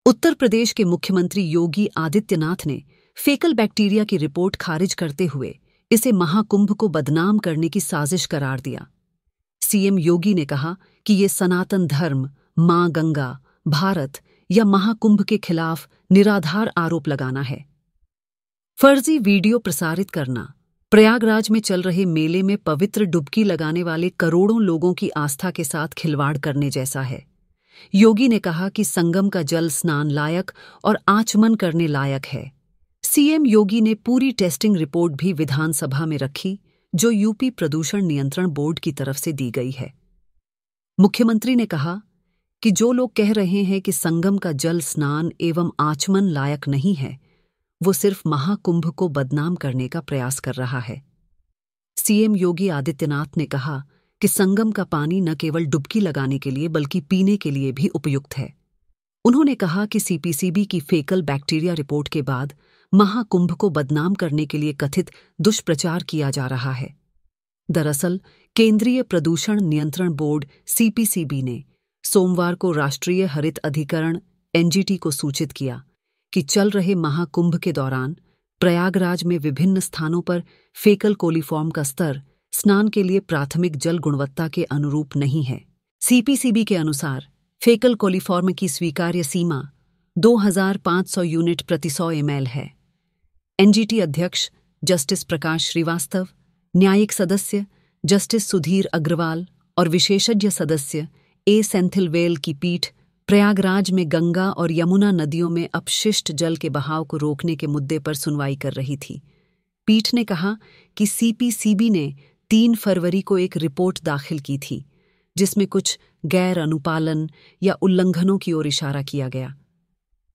उत्तर प्रदेश के मुख्यमंत्री योगी आदित्यनाथ ने फेकल बैक्टीरिया की रिपोर्ट खारिज करते हुए इसे महाकुंभ को बदनाम करने की साजिश करार दिया। सीएम योगी ने कहा कि ये सनातन धर्म, मां गंगा, भारत या महाकुंभ के खिलाफ निराधार आरोप लगाना है। फर्जी वीडियो प्रसारित करना प्रयागराज में चल रहे मेले में पवित्र डुबकी लगाने वाले करोड़ों लोगों की आस्था के साथ खिलवाड़ करने जैसा है। योगी ने कहा कि संगम का जल स्नान लायक और आचमन करने लायक है। सीएम योगी ने पूरी टेस्टिंग रिपोर्ट भी विधानसभा में रखी, जो यूपी प्रदूषण नियंत्रण बोर्ड की तरफ से दी गई है। मुख्यमंत्री ने कहा कि जो लोग कह रहे हैं कि संगम का जल स्नान एवं आचमन लायक नहीं है, वो सिर्फ महाकुंभ को बदनाम करने का प्रयास कर रहा है। सीएम योगी आदित्यनाथ ने कहा कि संगम का पानी न केवल डुबकी लगाने के लिए बल्कि पीने के लिए भी उपयुक्त है। उन्होंने कहा कि सीपीसीबी की फेकल बैक्टीरिया रिपोर्ट के बाद महाकुंभ को बदनाम करने के लिए कथित दुष्प्रचार किया जा रहा है। दरअसल केंद्रीय प्रदूषण नियंत्रण बोर्ड सीपीसीबी ने सोमवार को राष्ट्रीय हरित अधिकरण एनजीटी को सूचित किया कि चल रहे महाकुंभ के दौरान प्रयागराज में विभिन्न स्थानों पर फेकल कोलीफॉर्म का स्तर स्नान के लिए प्राथमिक जल गुणवत्ता के अनुरूप नहीं है। सीपीसीबी के अनुसार फेकल कोलीफॉर्म की स्वीकार्य सीमा 2500 यूनिट प्रति 100 ml है। एनजीटी अध्यक्ष जस्टिस प्रकाश श्रीवास्तव, न्यायिक सदस्य जस्टिस सुधीर अग्रवाल और विशेषज्ञ सदस्य ए सेंथिलवेल की पीठ प्रयागराज में गंगा और यमुना नदियों में अपशिष्ट जल के बहाव को रोकने के मुद्दे पर सुनवाई कर रही थी। पीठ ने कहा कि सीपीसीबी ने 3 फरवरी को एक रिपोर्ट दाखिल की थी, जिसमें कुछ गैर अनुपालन या उल्लंघनों की ओर इशारा किया गया।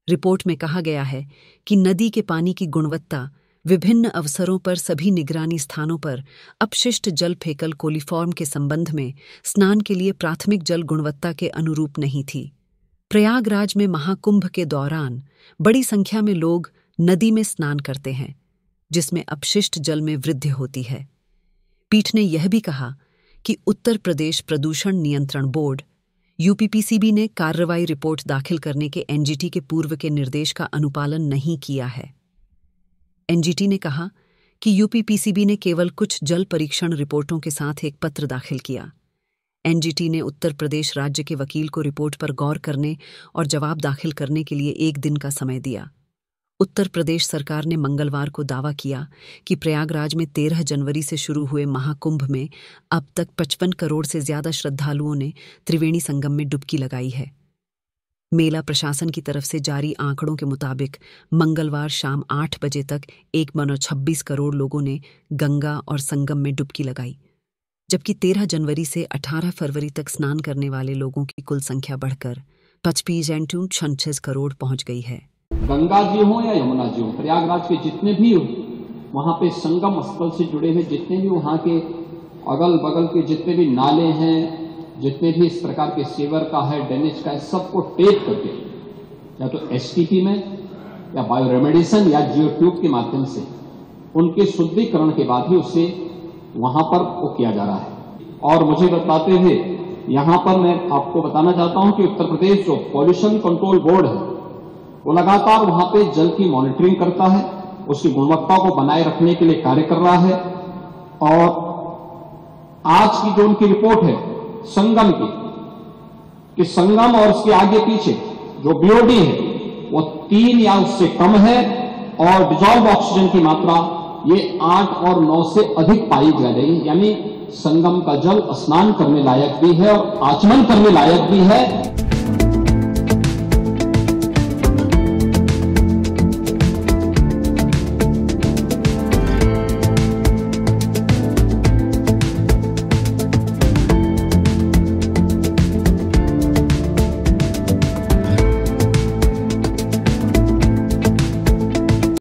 रिपोर्ट में कहा गया है कि नदी के पानी की गुणवत्ता विभिन्न अवसरों पर सभी निगरानी स्थानों पर अपशिष्ट जल फेकल कोलीफॉर्म के संबंध में स्नान के लिए प्राथमिक जल गुणवत्ता के अनुरूप नहीं थी। प्रयागराज में महाकुंभ के दौरान बड़ी संख्या में लोग नदी में स्नान करते हैं, जिसमें अपशिष्ट जल में वृद्धि होती है। पीठ ने यह भी कहा कि उत्तर प्रदेश प्रदूषण नियंत्रण बोर्ड यूपीपीसीबी ने कार्रवाई रिपोर्ट दाखिल करने के एनजीटी के पूर्व के निर्देश का अनुपालन नहीं किया है। एनजीटी ने कहा कि यूपीपीसीबी ने केवल कुछ जल परीक्षण रिपोर्टों के साथ एक पत्र दाखिल किया। एनजीटी ने उत्तर प्रदेश राज्य के वकील को रिपोर्ट पर गौर करने और जवाब दाखिल करने के लिए 1 दिन का समय दिया। उत्तर प्रदेश सरकार ने मंगलवार को दावा किया कि प्रयागराज में 13 जनवरी से शुरू हुए महाकुंभ में अब तक 55 करोड़ से ज्यादा श्रद्धालुओं ने त्रिवेणी संगम में डुबकी लगाई है। मेला प्रशासन की तरफ से जारी आंकड़ों के मुताबिक मंगलवार शाम 8 बजे तक 1.26 करोड़ लोगों ने गंगा और संगम में डुबकी लगाई, जबकि 13 जनवरी से 18 फरवरी तक स्नान करने वाले लोगों की कुल संख्या बढ़कर 55.36 करोड़ पहुंच गई है। गंगा जी हो या यमुना जी हो, प्रयागराज के जितने भी वहां पे संगम स्थल से जुड़े हुए जितने भी वहां के अगल बगल के जितने भी नाले हैं, जितने भी इस प्रकार के सीवर का है, ड्रेनेज का है, सबको टेप करके या तो एसटीपी में या बायोरेमेडिसन या जियो ट्यूब के माध्यम से उनके शुद्धिकरण के बाद ही उसे वहां पर वो किया जा रहा है। और मुझे बताते हुए यहां पर मैं आपको बताना चाहता हूं कि उत्तर प्रदेश जो पॉल्यूशन कंट्रोल बोर्ड है वो लगातार वहां पे जल की मॉनिटरिंग करता है, उसकी गुणवत्ता को बनाए रखने के लिए कार्य कर रहा है। और आज की जो उनकी रिपोर्ट है संगम की, कि संगम और उसके आगे पीछे जो बीओडी है वो 3 या उससे कम है और डिजॉल्व ऑक्सीजन की मात्रा ये 8 और 9 से अधिक पाई जा रही, यानी संगम का जल स्नान करने लायक भी है और आचमन करने लायक भी है।